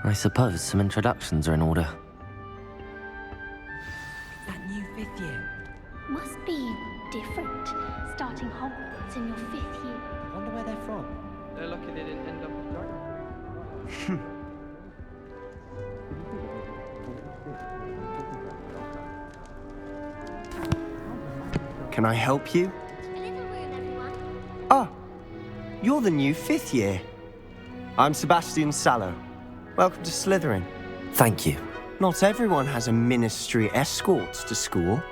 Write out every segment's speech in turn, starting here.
I suppose some introductions are in order. That new 5th year. Must be different, starting Hogwarts in your 5th year. I wonder where they're from. They're lucky they didn't end up with dragon. Can I help you? A little room, everyone. Ah, you're the new 5th year. I'm Sebastian Sallow. Welcome to Slytherin. Thank you. Not everyone has a ministry escort to school.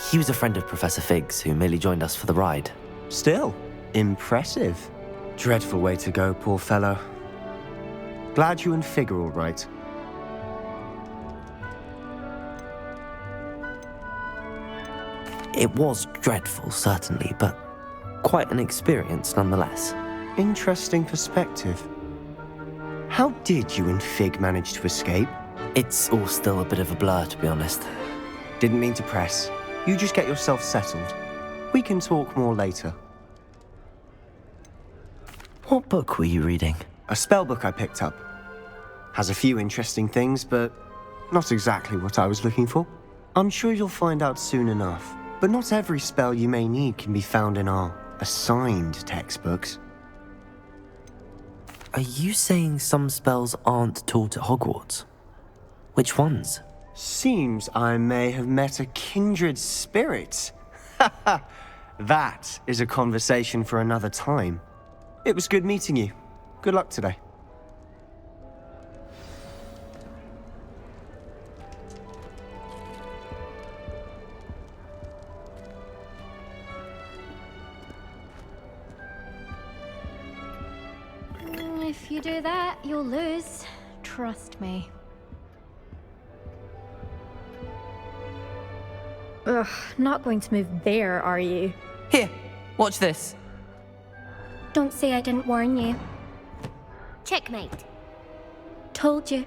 He was a friend of Professor Fig's who merely joined us for the ride. Still, impressive. Dreadful way to go, poor fellow. Glad you and Fig are all right. It was dreadful, certainly, but quite an experience nonetheless. Interesting perspective. How did you and Fig manage to escape? It's all still a bit of a blur, to be honest. Didn't mean to press. You just get yourself settled. We can talk more later. What book were you reading? A spell book I picked up. Has a few interesting things, but not exactly what I was looking for. I'm sure you'll find out soon enough. But not every spell you may need can be found in our assigned textbooks. Are you saying some spells aren't taught at Hogwarts? Which ones? Seems I may have met a kindred spirit. That is a conversation for another time. It was good meeting you. Good luck today. If you do that, you'll lose. Trust me. Ugh, not going to move there, are you? Here, watch this. Don't say I didn't warn you. Checkmate. Told you.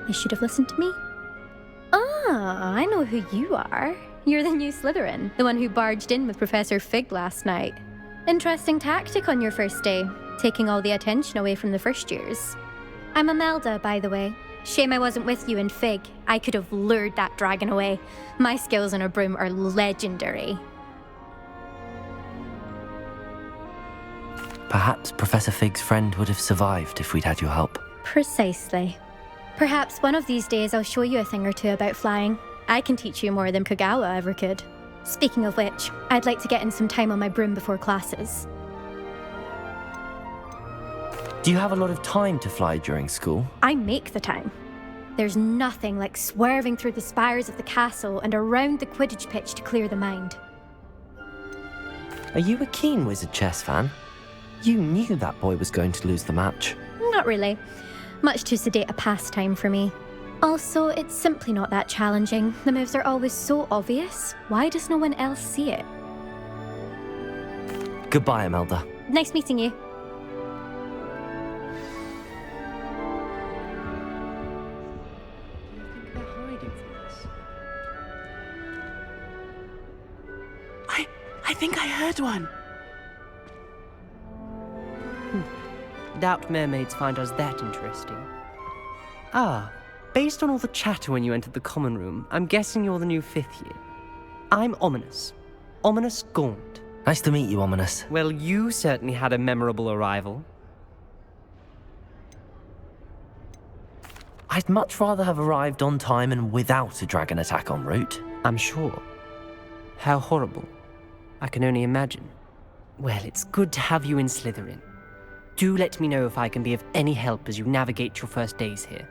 You should have listened to me. Ah, I know who you are. You're the new Slytherin, the one who barged in with Professor Fig last night. Interesting tactic on your first day, taking all the attention away from the first years. I'm Imelda, by the way. Shame I wasn't with you in Fig. I could have lured that dragon away. My skills on a broom are legendary. Perhaps Professor Fig's friend would have survived if we'd had your help. Precisely. Perhaps one of these days I'll show you a thing or two about flying. I can teach you more than Kogawa ever could. Speaking of which, I'd like to get in some time on my broom before classes. Do you have a lot of time to fly during school? I make the time. There's nothing like swerving through the spires of the castle and around the Quidditch pitch to clear the mind. Are you a keen Wizard chess fan? You knew that boy was going to lose the match. Not really. Much too sedate a pastime for me. Also, it's simply not that challenging. The moves are always so obvious. Why does no one else see it? Goodbye, Imelda. Nice meeting you. They're hiding from us. I think I heard one. Doubt mermaids find us that interesting. Ah, based on all the chatter when you entered the common room, I'm guessing you're the new 5th year. I'm Ominous. Ominous Gaunt. Nice to meet you, Ominous. Well, you certainly had a memorable arrival. I'd much rather have arrived on time and without a dragon attack en route. I'm sure. How horrible. I can only imagine. Well, it's good to have you in Slytherin. Do let me know if I can be of any help as you navigate your first days here.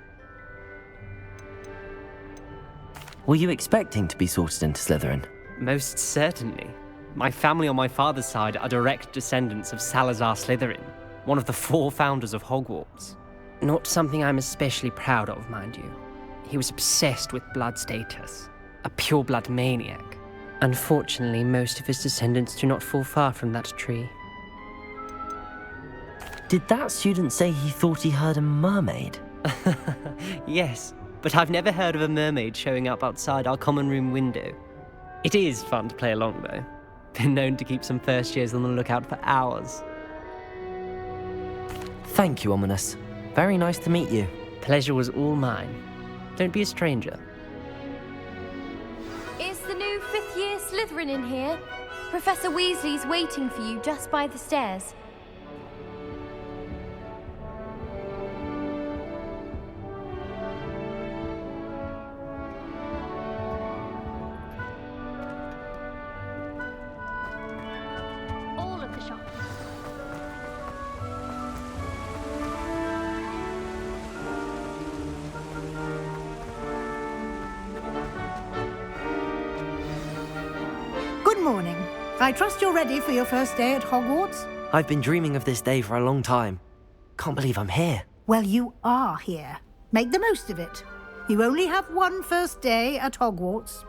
Were you expecting to be sorted into Slytherin? Most certainly. My family on my father's side are direct descendants of Salazar Slytherin, one of the 4 founders of Hogwarts. Not something I'm especially proud of, mind you. He was obsessed with blood status, a pure-blood maniac. Unfortunately, most of his descendants do not fall far from that tree. Did that student say he thought he heard a mermaid? Yes, but I've never heard of a mermaid showing up outside our common room window. It is fun to play along, though. Been known to keep some first years on the lookout for hours. Thank you, Ominous. Very nice to meet you. Pleasure was all mine. Don't be a stranger. Is the new fifth-year Slytherin in here? Professor Weasley's waiting for you just by the stairs. All of the shops. Good morning. I trust you're ready for your first day at Hogwarts? I've been dreaming of this day for a long time. Can't believe I'm here. Well, you are here. Make the most of it. You only have one first day at Hogwarts.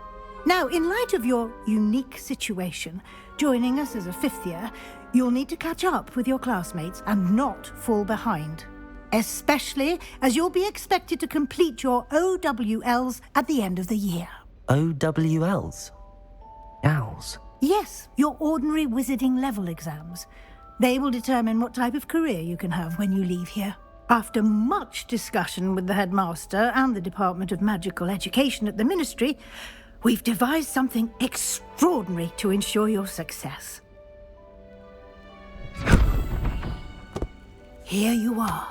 Now, in light of your unique situation, joining us as a fifth year, you'll need to catch up with your classmates and not fall behind. Especially as you'll be expected to complete your OWLs at the end of the year. OWLs? Owls? Yes, your ordinary wizarding level exams. They will determine what type of career you can have when you leave here. After much discussion with the headmaster and the Department of Magical Education at the Ministry, we've devised something extraordinary to ensure your success. Here you are.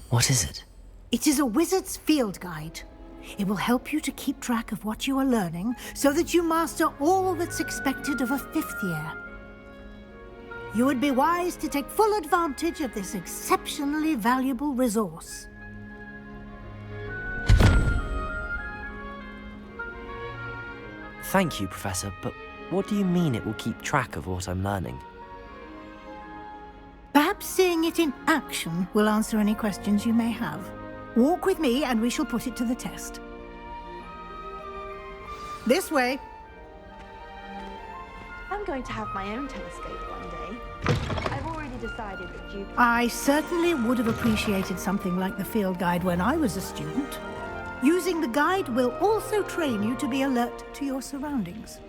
What is it? It is a wizard's field guide. It will help you to keep track of what you are learning so that you master all that's expected of a fifth year. You would be wise to take full advantage of this exceptionally valuable resource. Thank you, Professor, but what do you mean it will keep track of what I'm learning? Perhaps seeing it in action will answer any questions you may have. Walk with me and we shall put it to the test. This way. I'm going to have my own telescope one day. I've already decided that you... I certainly would have appreciated something like the field guide when I was a student. Using the guide will also train you to be alert to your surroundings.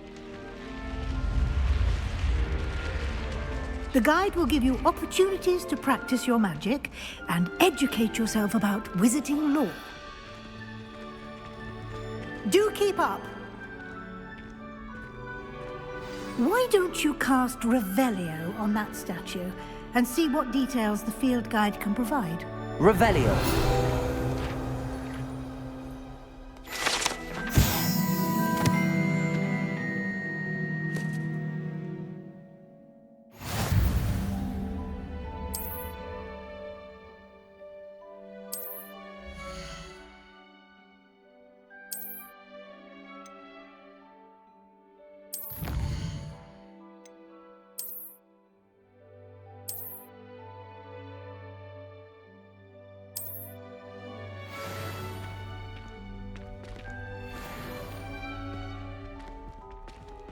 The guide will give you opportunities to practice your magic and educate yourself about wizarding lore. Do keep up. Why don't you cast Revelio on that statue and see what details the field guide can provide? Revelio.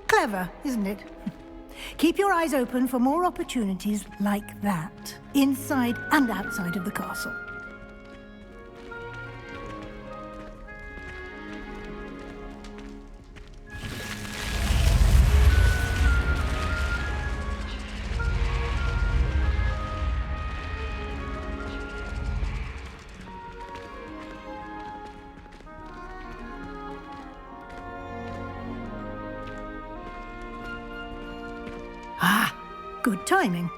Clever, isn't it? Keep your eyes open for more opportunities like that, inside and outside of the castle. Ah, good timing.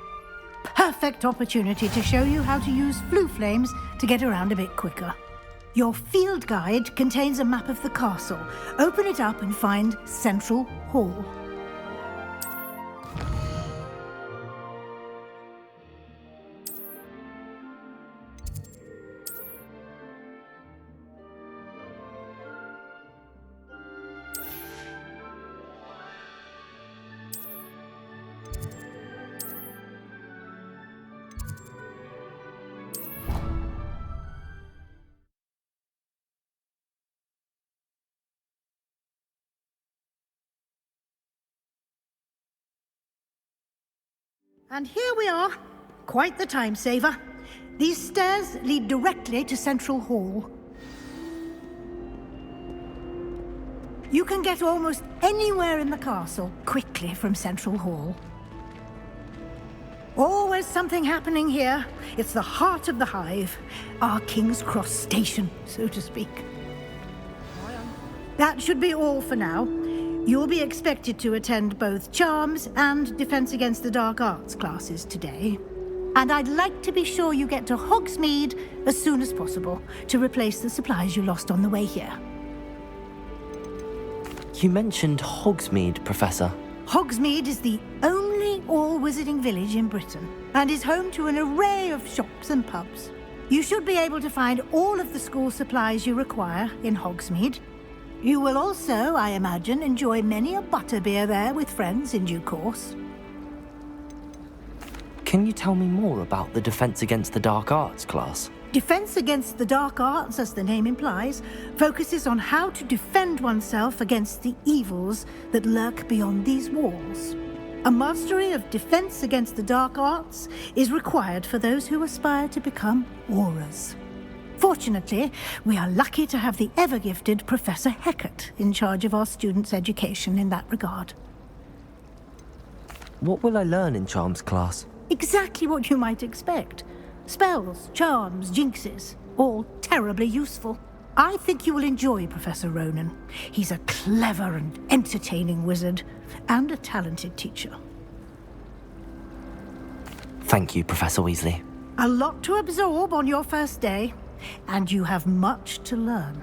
Perfect opportunity to show you how to use flue flames to get around a bit quicker. Your field guide contains a map of the castle. Open it up and find Central Hall. And here we are, Quite the time saver. These stairs lead directly to Central Hall. You can get almost anywhere in the castle quickly from Central Hall. Always something happening here. It's the heart of the hive. Our King's Cross station, so to speak. That should be all for now. You'll be expected to attend both Charms and Defense Against the Dark Arts classes today. And I'd like to be sure you get to Hogsmeade as soon as possible to replace the supplies you lost on the way here. You mentioned Hogsmeade, Professor. Hogsmeade is the only all-wizarding village in Britain and is home to an array of shops and pubs. You should be able to find all of the school supplies you require in Hogsmeade. You will also, I imagine, enjoy many a butterbeer there with friends in due course. Can you tell me more about the Defense Against the Dark Arts class? Defense Against the Dark Arts, as the name implies, focuses on how to defend oneself against the evils that lurk beyond these walls. A mastery of Defense Against the Dark Arts is required for those who aspire to become Aurors. Fortunately, we are lucky to have the ever-gifted Professor Hecat in charge of our students' education in that regard. What will I learn in Charms class? Exactly what you might expect. Spells, charms, jinxes, all terribly useful. I think you will enjoy Professor Ronan. He's a clever and entertaining wizard, and a talented teacher. Thank you, Professor Weasley. A lot to absorb on your first day, and you have much to learn.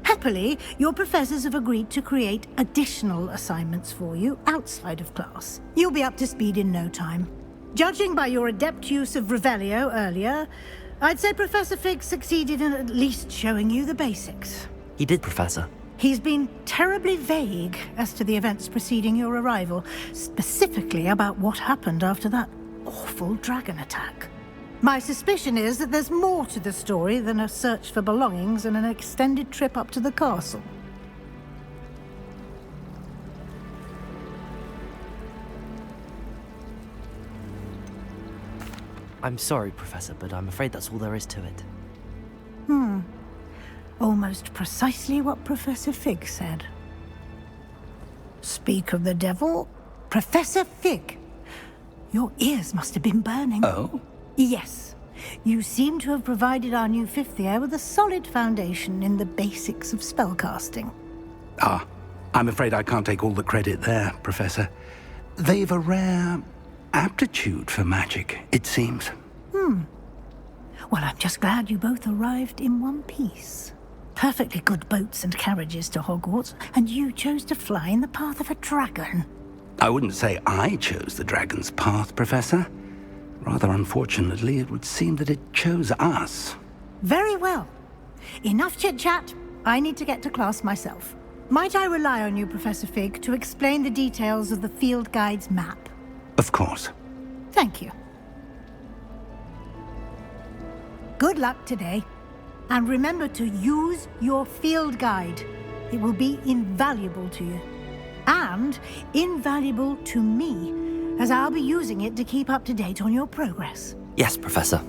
Happily, your professors have agreed to create additional assignments for you outside of class. You'll be up to speed in no time. Judging by your adept use of Revelio earlier, I'd say Professor Fig succeeded in at least showing you the basics. He did, Professor. He's been terribly vague as to the events preceding your arrival, specifically about what happened after that awful dragon attack. My suspicion is that there's more to the story than a search for belongings and an extended trip up to the castle. I'm sorry, Professor, but I'm afraid that's all there is to it. Almost precisely what Professor Fig said. Speak of the devil, Professor Fig. Your ears must have been burning. Oh? Yes. You seem to have provided our new fifth year with a solid foundation in the basics of spellcasting. Ah, I'm afraid I can't take all the credit there, Professor. They've a rare aptitude for magic, it seems. Well, I'm just glad you both arrived in one piece. Perfectly good boats and carriages to Hogwarts, and you chose to fly in the path of a dragon. I wouldn't say I chose the dragon's path, Professor. Rather unfortunately, it would seem that it chose us. Very well. Enough chit-chat. I need to get to class myself. Might I rely on you, Professor Fig, to explain the details of the field guide's map? Of course. Thank you. Good luck today. And remember to use your field guide. It will be invaluable to you. And invaluable to me, as I'll be using it to keep up to date on your progress. Yes, Professor.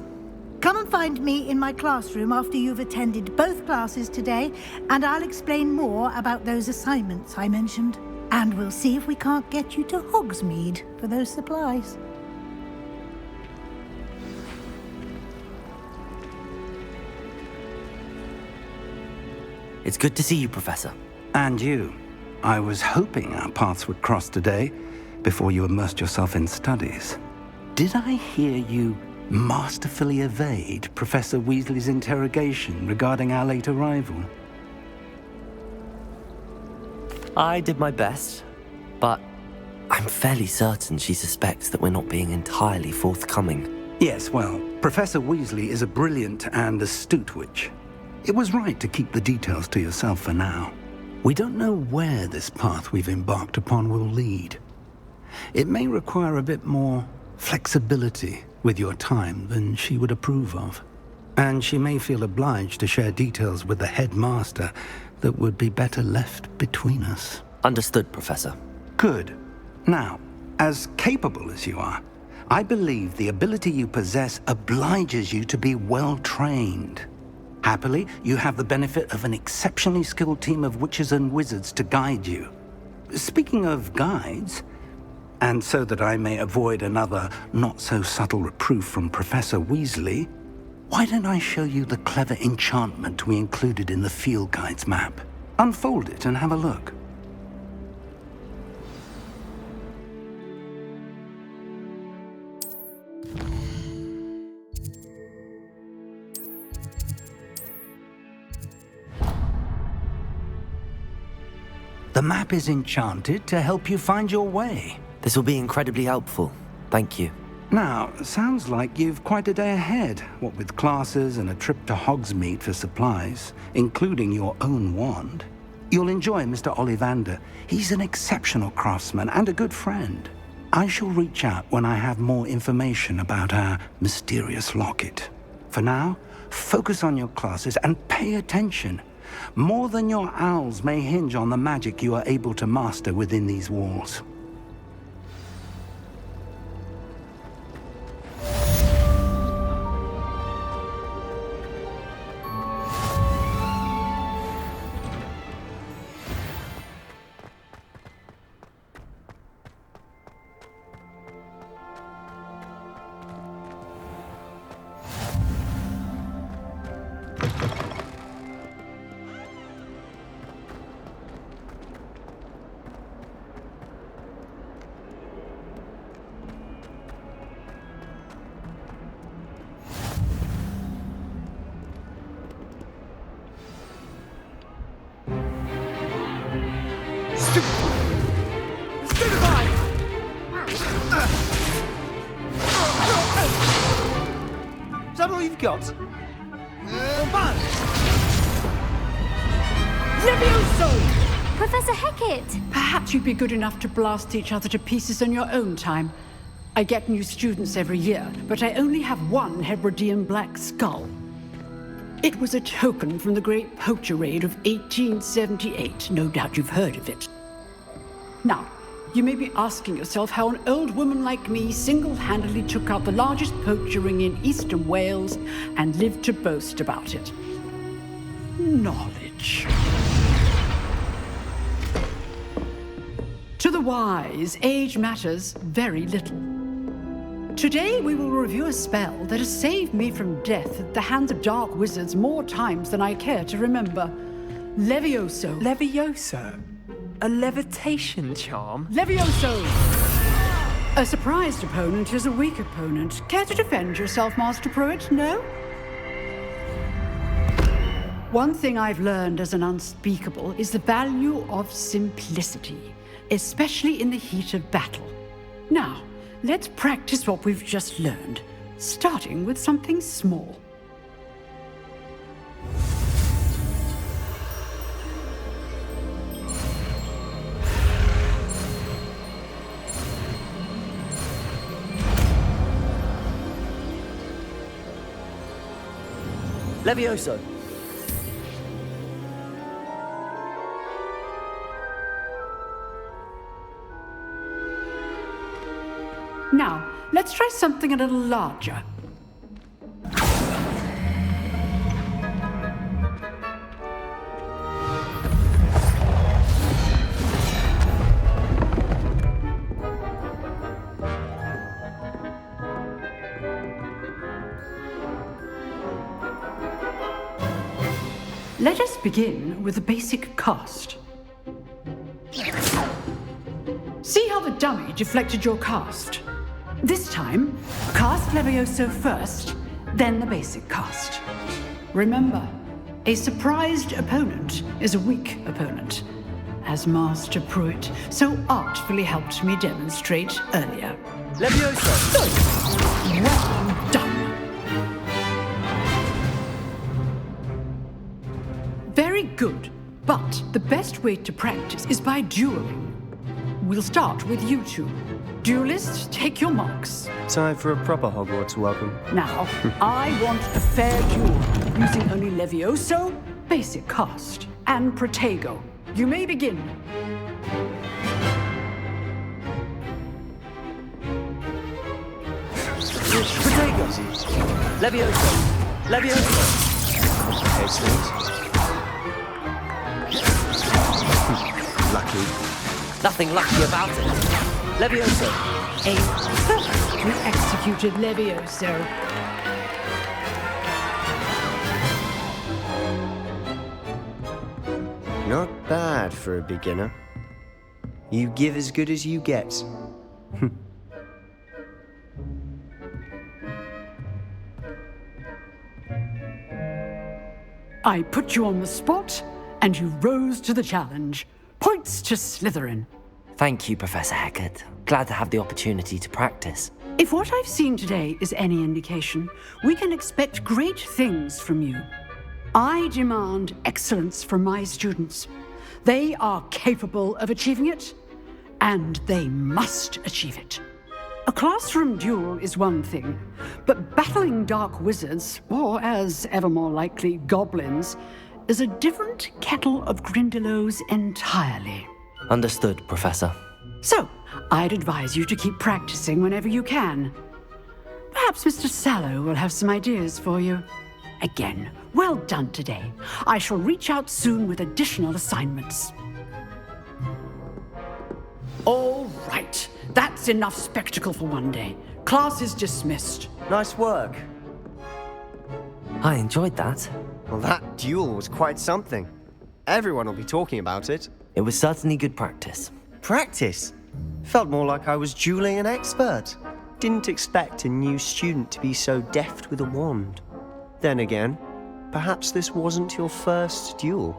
Come and find me in my classroom after you've attended both classes today, and I'll explain more about those assignments I mentioned. And we'll see if we can't get you to Hogsmeade for those supplies. It's good to see you, Professor. And you. I was hoping our paths would cross today, before you immersed yourself in studies. Did I hear you masterfully evade Professor Weasley's interrogation regarding our late arrival? I did my best, but I'm fairly certain she suspects that we're not being entirely forthcoming. Yes, well, Professor Weasley is a brilliant and astute witch. It was right to keep the details to yourself for now. We don't know where this path we've embarked upon will lead. It may require a bit more flexibility with your time than she would approve of. And she may feel obliged to share details with the headmaster that would be better left between us. Understood, Professor. Good. Now, as capable as you are, I believe the ability you possess obliges you to be well-trained. Happily, you have the benefit of an exceptionally skilled team of witches and wizards to guide you. Speaking of guides, and so that I may avoid another not-so-subtle reproof from Professor Weasley, why don't I show you the clever enchantment we included in the field guide's map? Unfold it and have a look. The map is enchanted to help you find your way. This will be incredibly helpful. Thank you. Now, sounds like you've quite a day ahead, what with classes and a trip to Hogsmeade for supplies, including your own wand. You'll enjoy Mr. Ollivander. He's an exceptional craftsman and a good friend. I shall reach out when I have more information about our mysterious locket. For now, focus on your classes and pay attention. More than your owls may hinge on the magic you are able to master within these walls. Is that all you've got? Levioso! Professor Hecat! Perhaps you'd be good enough to blast each other to pieces in your own time. I get new students every year, but I only have one Hebridean black skull. It was a token from the Great Poacher Raid of 1878. No doubt you've heard of it. Now, you may be asking yourself how an old woman like me single-handedly took out the largest poacher ring in eastern Wales and lived to boast about it. Knowledge. To the wise, age matters very little. Today we will review a spell that has saved me from death at the hands of dark wizards more times than I care to remember. Levioso. Levioso? A levitation charm? Levioso! A surprised opponent is a weak opponent. Care to defend yourself, Master Pruitt? No? One thing I've learned as an unspeakable is the value of simplicity, especially in the heat of battle. Now, let's practice what we've just learned, starting with something small. Levioso! Now, let's try something a little larger. Let us begin with the basic cast. See how the dummy deflected your cast? This time, cast Levioso first, then the basic cast. Remember, a surprised opponent is a weak opponent, as Master Pruitt so artfully helped me demonstrate earlier. Levioso! Well done! Very good, but the best way to practice is by dueling. We'll start with you two. Duelists, take your marks. Time for a proper Hogwarts welcome. Now, I want a fair duel, using only Levioso, basic cast, and Protego. You may begin. Protego! Levioso! Levioso! Excellent. Lucky. Nothing lucky about it. Levioso! A perfectly executed Levioso. Not bad for a beginner. You give as good as you get. I put you on the spot, and you rose to the challenge. Points to Slytherin. Thank you, Professor Hecat. Glad to have the opportunity to practice. If what I've seen today is any indication, we can expect great things from you. I demand excellence from my students. They are capable of achieving it, and they must achieve it. A classroom duel is one thing, but battling dark wizards, or as ever more likely, goblins, is a different kettle of Grindylows entirely. Understood, Professor. So, I'd advise you to keep practicing whenever you can. Perhaps Mr. Sallow will have some ideas for you. Again, well done today. I shall reach out soon with additional assignments. All right. That's enough spectacle for one day. Class is dismissed. Nice work. I enjoyed that. Well, that duel was quite something. Everyone will be talking about it. It was certainly good practice. Practice? Felt more like I was dueling an expert. Didn't expect a new student to be so deft with a wand. Then again, perhaps this wasn't your first duel.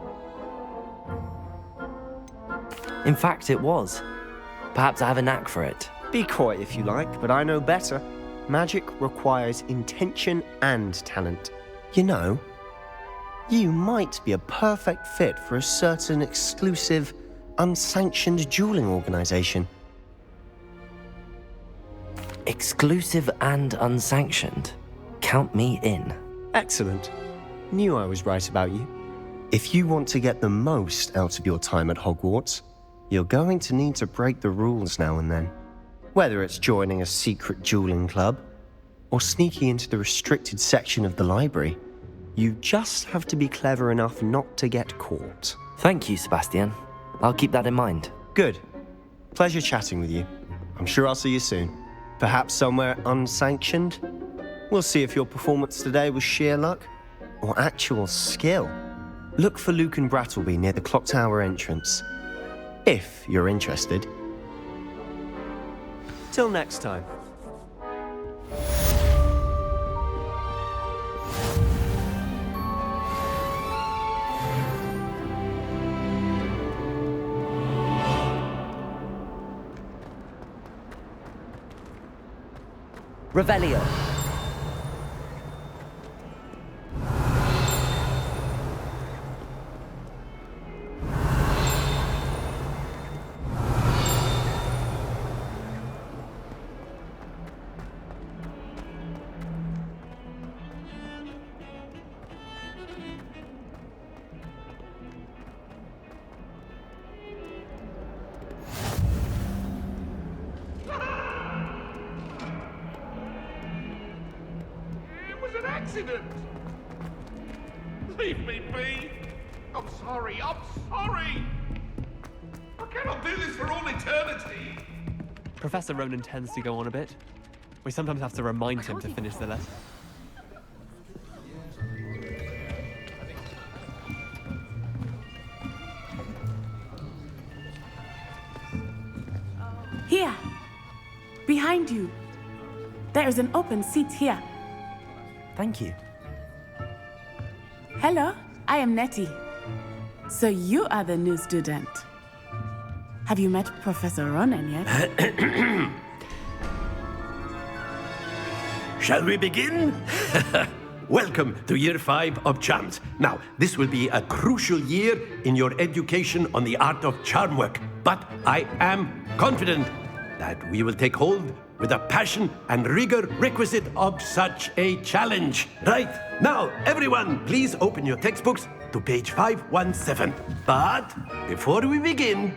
In fact, it was. Perhaps I have a knack for it. Be coy if you like, but I know better. Magic requires intention and talent. You know, you might be a perfect fit for a certain exclusive, unsanctioned dueling organization. Exclusive and unsanctioned? Count me in. Excellent. Knew I was right about you. If you want to get the most out of your time at Hogwarts, you're going to need to break the rules now and then. Whether it's joining a secret dueling club, or sneaking into the restricted section of the library, you just have to be clever enough not to get caught. Thank you, Sebastian. I'll keep that in mind. Good. Pleasure chatting with you. I'm sure I'll see you soon. Perhaps somewhere unsanctioned? We'll see if your performance today was sheer luck, or actual skill. Look for Luke and Brattleby near the clock tower entrance. If you're interested. Till next time. Revelio. Accident! Leave me be! I'm sorry, I'm sorry! I cannot do this for all eternity! Professor Ronan tends to go on a bit. We sometimes have to remind him to finish the lesson. Here! Behind you! There is an open seat here. Thank you. Hello, I am Nettie. So you are the new student. Have you met Professor Ronan yet? Shall we begin? Welcome to Year 5 of Charms. Now, this will be a crucial year in your education on the art of charm work, but I am confident that we will take hold with the passion and rigor requisite of such a challenge. Right, now, everyone, please open your textbooks to page 517. But before we begin,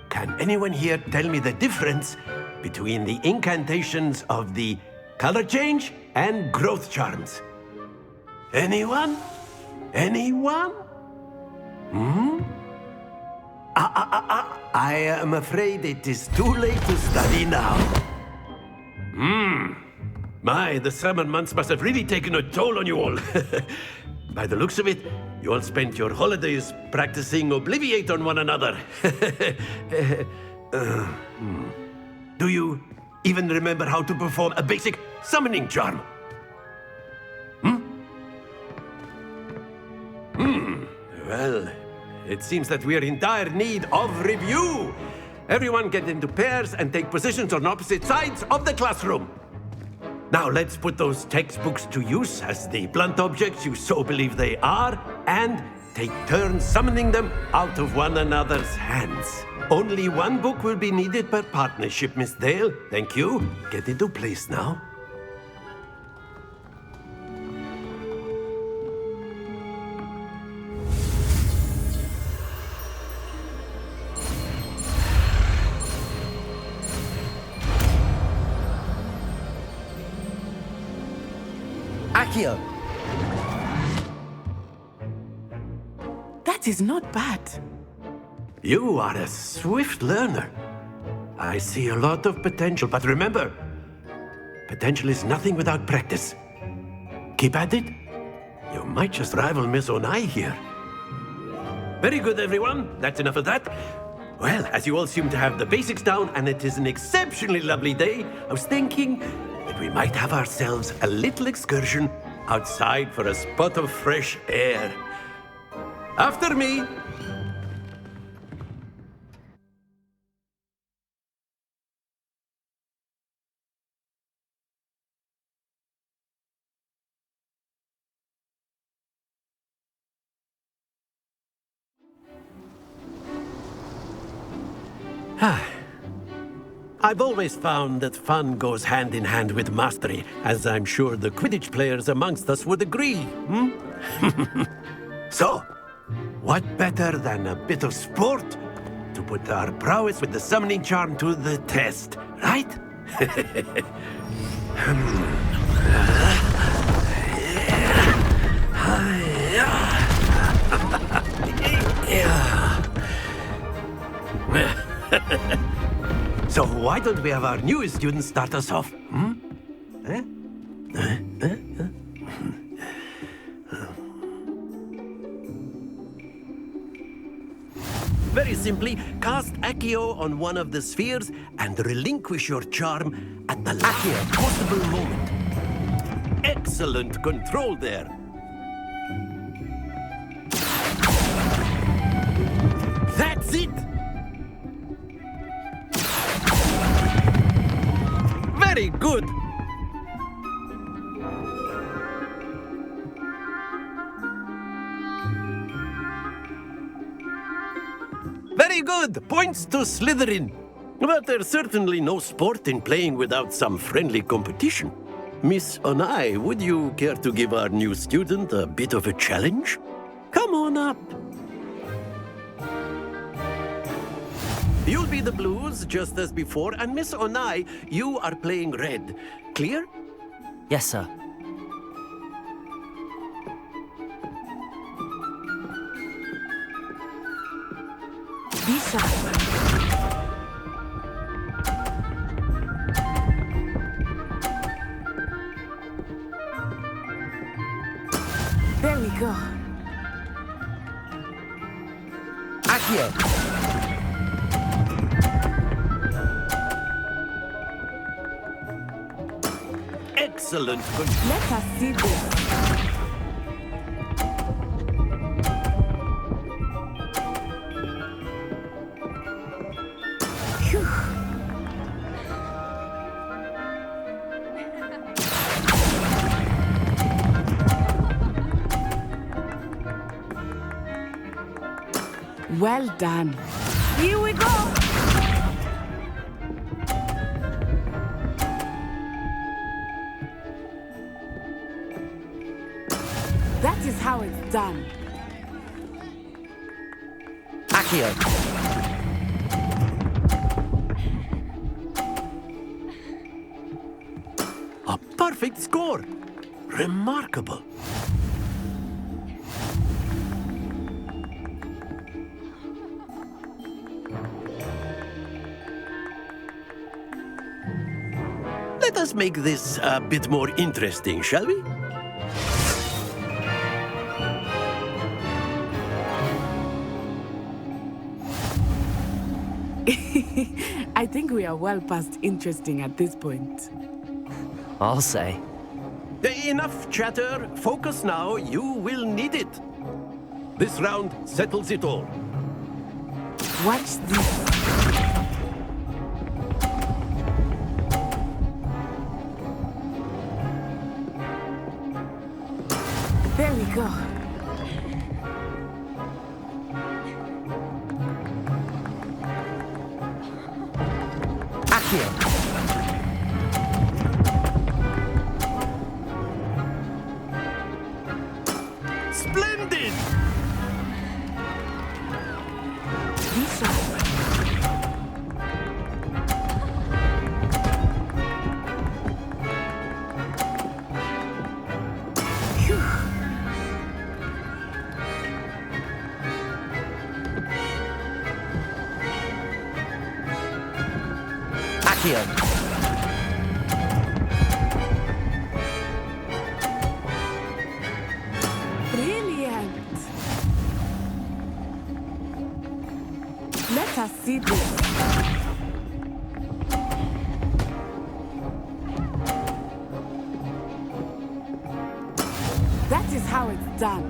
can anyone here tell me the difference between the incantations of the color change, and growth charms. Anyone? Anyone? I am afraid it is too late to study now. My, the summer months must have really taken a toll on you all. By the looks of it, you all spent your holidays practicing Obliviate on one another. Do you even remember how to perform a basic summoning charm? Well, it seems that we are in dire need of review. Everyone get into pairs and take positions on opposite sides of the classroom. Now let's put those textbooks to use as the blunt objects you so believe they are, and take turns summoning them out of one another's hands. Only one book will be needed per partnership, Miss Dale. Thank you. Get into place now. Accio! That is not bad. You are a swift learner. I see a lot of potential, but remember, potential is nothing without practice. Keep at it. You might just rival Miss Onai here. Very good, everyone. That's enough of that. Well, as you all seem to have the basics down, and it is an exceptionally lovely day, I was thinking that we might have ourselves a little excursion outside for a spot of fresh air. After me. I've always found that fun goes hand in hand with mastery, as I'm sure the Quidditch players amongst us would agree. So, what better than a bit of sport to put our prowess with the summoning charm to the test, right? So why don't we have our newest student start us off? Very simply, cast Accio on one of the spheres and relinquish your charm at the last possible moment. Excellent control there. That's it! Very good! Very good! Points to Slytherin. But there's certainly no sport in playing without some friendly competition. Miss Onai, would you care to give our new student a bit of a challenge? Come on up. You'll be the blues, just as before, and Miss Onai, you are playing red. Clear? Yes, sir. Be sharp. There we go. Accio! Excellent. Let us see this. Phew. Well done. Here we go. That is how it's done. Accio! A perfect score. Remarkable. Let us make this a bit more interesting, shall we? I think we are well past interesting at this point. I'll say. Enough chatter. Focus now. You will need it. This round settles it all. Watch this. There we go. Accio. Splendid! Accio. Brilliant. Let us see this. That is how it's done.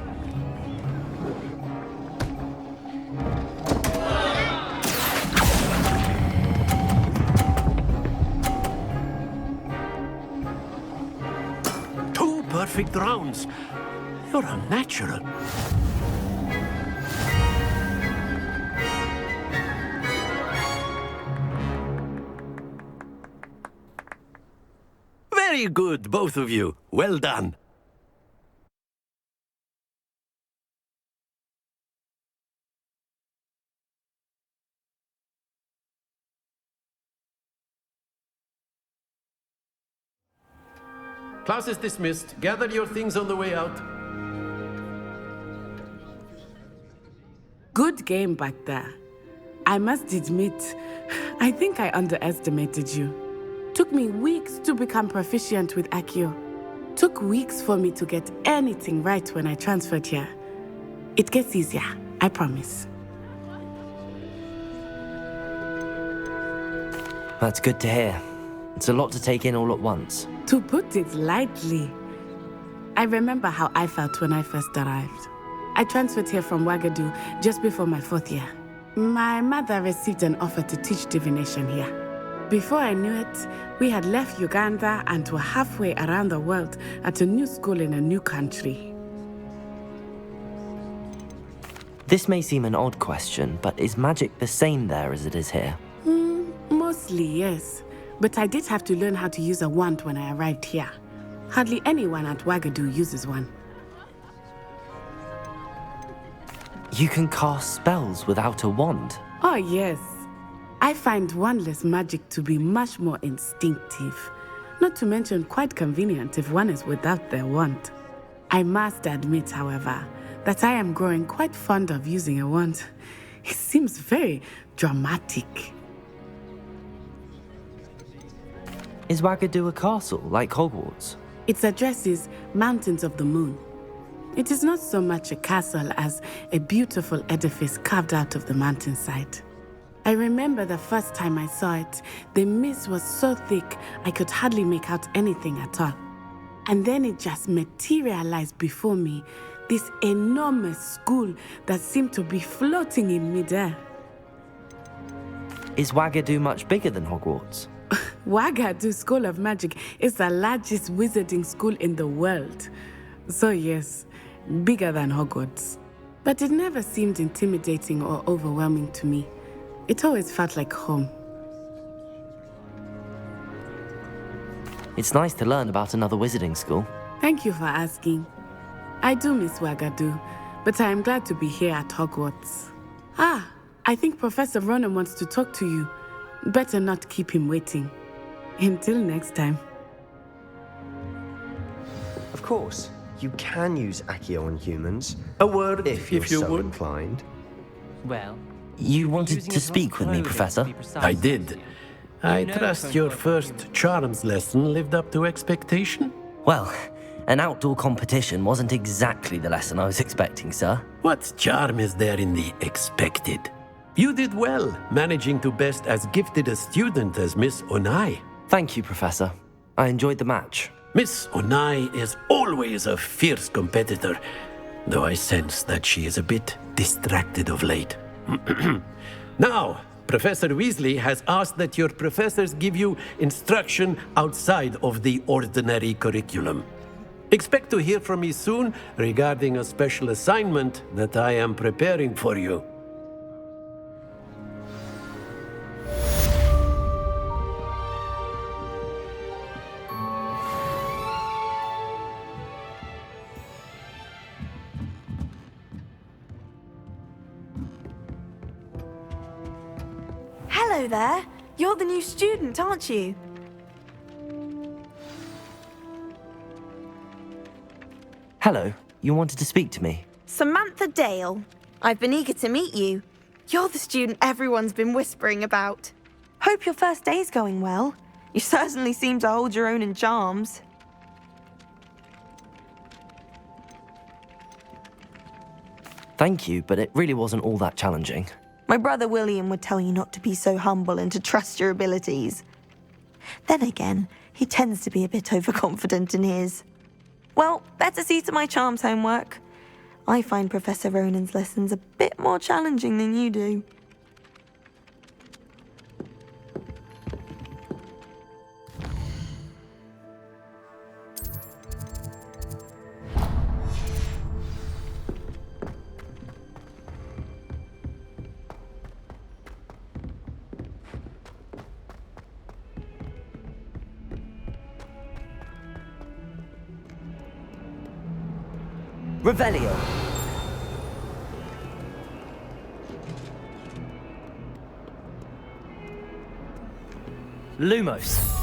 Perfect rounds. You're a natural. Very good, both of you. Well done. Class is dismissed. Gather your things on the way out. Good game back there. I must admit, I think I underestimated you. Took me weeks to become proficient with Accio. Took weeks for me to get anything right when I transferred here. It gets easier, I promise. That's good to hear. It's a lot to take in all at once. To put it lightly, I remember how I felt when I first arrived. I transferred here from Ouagadougou just before my 4th year. My mother received an offer to teach divination here. Before I knew it, we had left Uganda and were halfway around the world at a new school in a new country. This may seem an odd question, but is magic the same there as it is here? Mostly, yes. But I did have to learn how to use a wand when I arrived here. Hardly anyone at Ouagadougou uses one. You can cast spells without a wand? Oh, yes. I find wandless magic to be much more instinctive. Not to mention quite convenient if one is without their wand. I must admit, however, that I am growing quite fond of using a wand. It seems very dramatic. Is Ouagadougou a castle, like Hogwarts? Its address is Mountains of the Moon. It is not so much a castle as a beautiful edifice carved out of the mountainside. I remember the first time I saw it, the mist was so thick I could hardly make out anything at all. And then it just materialized before me, this enormous school that seemed to be floating in midair. Is Ouagadougou much bigger than Hogwarts? Ouagadougou School of Magic is the largest wizarding school in the world. So yes, bigger than Hogwarts. But it never seemed intimidating or overwhelming to me. It always felt like home. It's nice to learn about another wizarding school. Thank you for asking. I do miss Ouagadougou, but I am glad to be here at Hogwarts. Ah, I think Professor Ronan wants to talk to you. Better not keep him waiting. Until next time. Of course, you can use Accio on humans. A word, if you you're so would. inclined. Well, You wanted using to as much speak with me, clothing, to Professor? be precise. I did. I know trust from your what first charms lesson lived up to expectation? Well, an outdoor competition wasn't exactly the lesson I was expecting, sir. What charm is there in the expected? You did well, managing to best as gifted a student as Miss Onai. Thank you, Professor. I enjoyed the match. Miss Onai is always a fierce competitor, though I sense that she is a bit distracted of late. Now, Professor Weasley has asked that your professors give you instruction outside of the ordinary curriculum. Expect to hear from me soon regarding a special assignment that I am preparing for you. Hello there. You're the new student, aren't you? Hello, you wanted to speak to me? Samantha Dale. I've been eager to meet you. You're the student everyone's been whispering about. Hope your first day's going well. You certainly seem to hold your own in charms. Thank you, but it really wasn't all that challenging. My brother William would tell you not to be so humble and to trust your abilities. Then again, he tends to be a bit overconfident in his. Well, better see to my charms homework. I find Professor Ronan's lessons a bit more challenging than you do. Revelio. Lumos.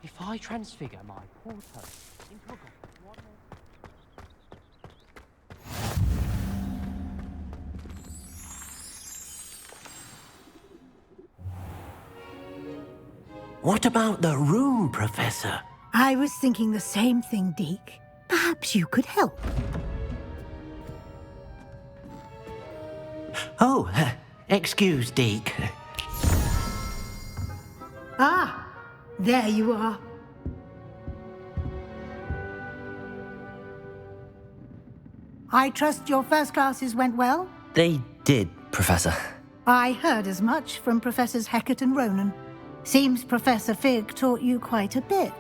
If I transfigure my portal into a goblin, what What about the room, Professor? I was thinking the same thing, Deke. Perhaps you could help. Oh, excuse, Deke. Ah, there you are. I trust your first classes went well? They did, Professor. I heard as much from Professors Hecat and Ronan. Seems Professor Fig taught you quite a bit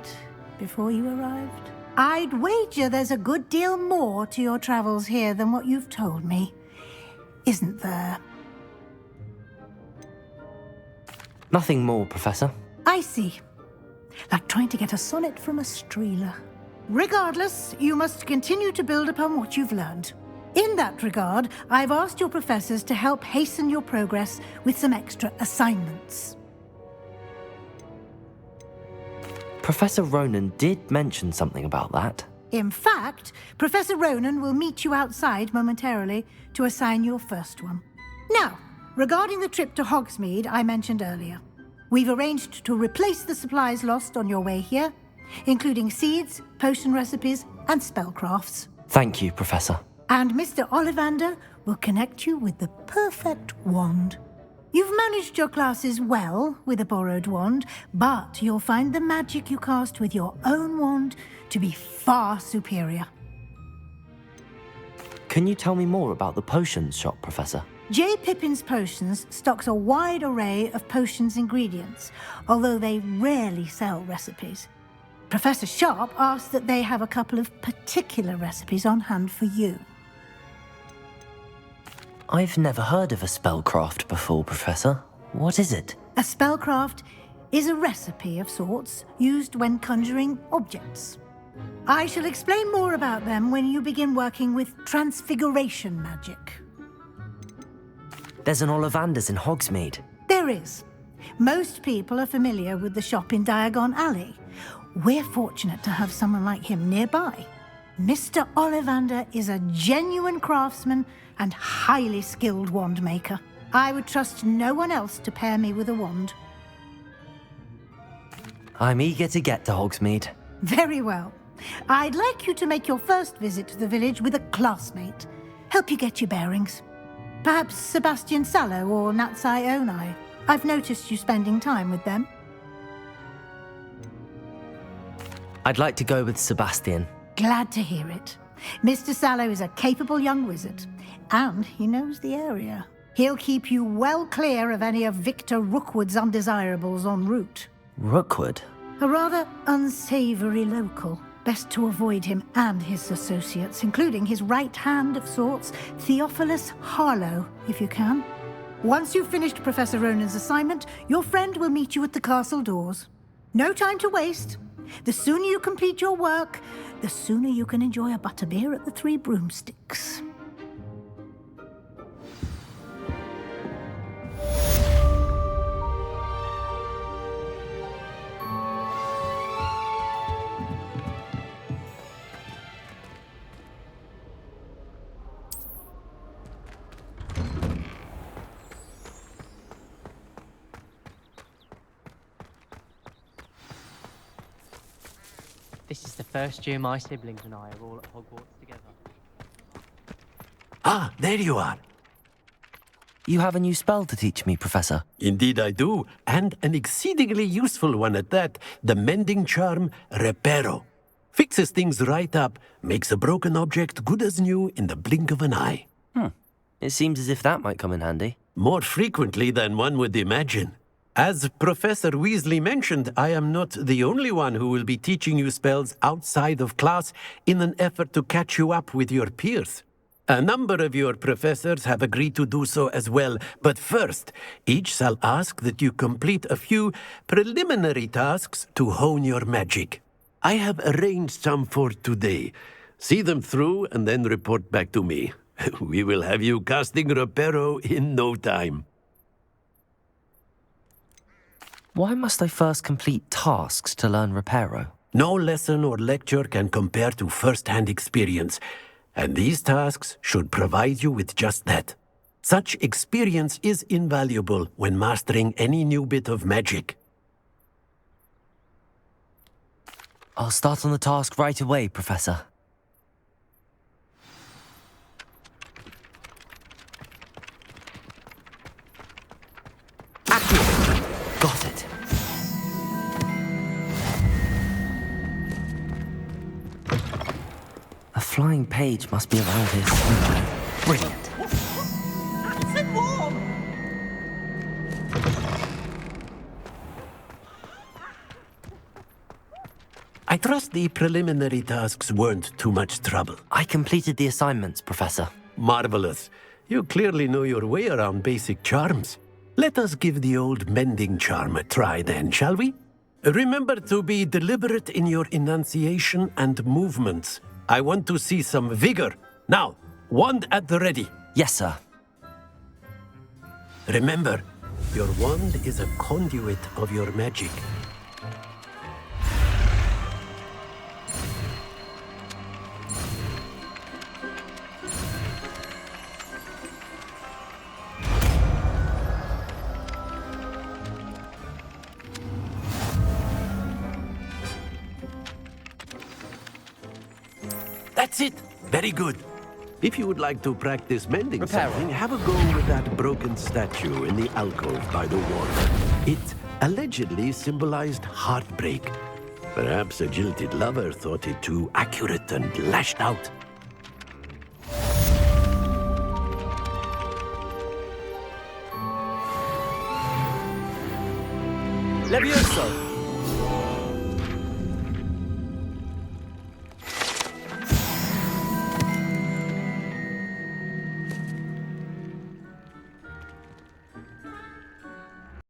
before you arrived. I'd wager there's a good deal more to your travels here than what you've told me. Isn't there? Nothing more, Professor. I see. Like trying to get a sonnet from a streeler. Regardless, you must continue to build upon what you've learned. In that regard, I've asked your professors to help hasten your progress with some extra assignments. Professor Ronan did mention something about that. In fact, Professor Ronan will meet you outside momentarily to assign your first one. Now, regarding the trip to Hogsmeade I mentioned earlier, we've arranged to replace the supplies lost on your way here, including seeds, potion recipes, and spellcrafts. Thank you, Professor. And Mr. Ollivander will connect you with the perfect wand. You've managed your classes well with a borrowed wand, but you'll find the magic you cast with your own wand to be far superior. Can you tell me more about the potions shop, Professor? J. Pippin's Potions stocks a wide array of potions ingredients, although they rarely sell recipes. Professor Sharp asked that they have a couple of particular recipes on hand for you. I've never heard of a spellcraft before, Professor. What is it? A spellcraft is a recipe of sorts used when conjuring objects. I shall explain more about them when you begin working with transfiguration magic. There's an Ollivander's in Hogsmeade. There is. Most people are familiar with the shop in Diagon Alley. We're fortunate to have someone like him nearby. Mr. Ollivander is a genuine craftsman and highly skilled wand maker. I would trust no one else to pair me with a wand. I'm eager to get to Hogsmeade. Very well. I'd like you to make your first visit to the village with a classmate. Help you get your bearings. Perhaps Sebastian Sallow or Natsai Onai. I've noticed you spending time with them. I'd like to go with Sebastian. Glad to hear it. Mr. Sallow is a capable young wizard, and he knows the area. He'll keep you well clear of any of Victor Rookwood's undesirables en route. Rookwood? A rather unsavory local. Best to avoid him and his associates, including his right hand of sorts, Theophilus Harlow, if you can. Once you've finished Professor Ronan's assignment, your friend will meet you at the castle doors. No time to waste. The sooner you complete your work, the sooner you can enjoy a butterbeer at the Three Broomsticks. This is the first year my siblings and I are all at Hogwarts together. Ah, there you are. You have a new spell to teach me, Professor. Indeed I do, and an exceedingly useful one at that. The mending charm, Reparo. Fixes things right up, makes a broken object good as new in the blink of an eye. It seems as if that might come in handy. More frequently than one would imagine. As Professor Weasley mentioned, I am not the only one who will be teaching you spells outside of class in an effort to catch you up with your peers. A number of your professors have agreed to do so as well, but first, each shall ask that you complete a few preliminary tasks to hone your magic. I have arranged some for today. See them through and then report back to me. We will have you casting Reparo in no time. Why must I first complete tasks to learn Reparo? No lesson or lecture can compare to first-hand experience, and these tasks should provide you with just that. Such experience is invaluable when mastering any new bit of magic. I'll start on the task right away, Professor. Got it. A flying page must be around here somewhere. Brilliant. Nice and warm! I trust the preliminary tasks weren't too much trouble. I completed the assignments, Professor. Marvelous. You clearly know your way around basic charms. Let us give the old mending charm a try then, shall we? Remember to be deliberate in your enunciation and movements. I want to see some vigor. Now, wand at the ready. Yes, sir. Remember, your wand is a conduit of your magic. That's it. Very good. If you would like to practice mending Reparo. something, have a go with that broken statue in the alcove by the wall. It allegedly symbolized heartbreak. Perhaps a jilted lover thought it too accurate and lashed out. Levioso!